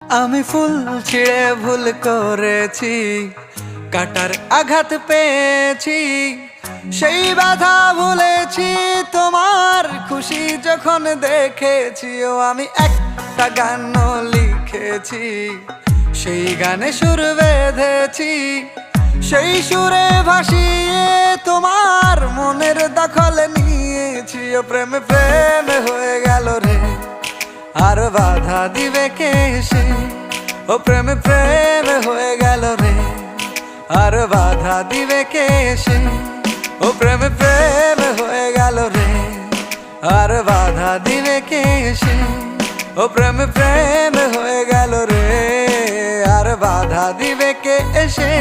আমি ফুল ছিঁড়ে ভুল করেছি, কাটার আঘাত পেয়েছি, সেই বাধা ভুলেছি তোমার খুশি যখন দেখেছি। ও আমি একটা গান লিখেছি, সেই গানে সুর বেঁধেছি, সেই সুরে ভাসিয়ে তোমার মনের দখল নিয়েছি। ও প্রেমে প্রেমে হয়ে গেল রে, আর বাধা দিবে কে এসে। ও প্রেমে প্রেমে হয়ে গেল রে, আর বাধা দিবে কে এসে। ও প্রেমে প্রেমে হয়ে গেল রে, আর বাধা দিবে কে এসে। ও প্রেমে প্রেমে হয়ে গেল রে, আর বাধা দিবে কে এসে।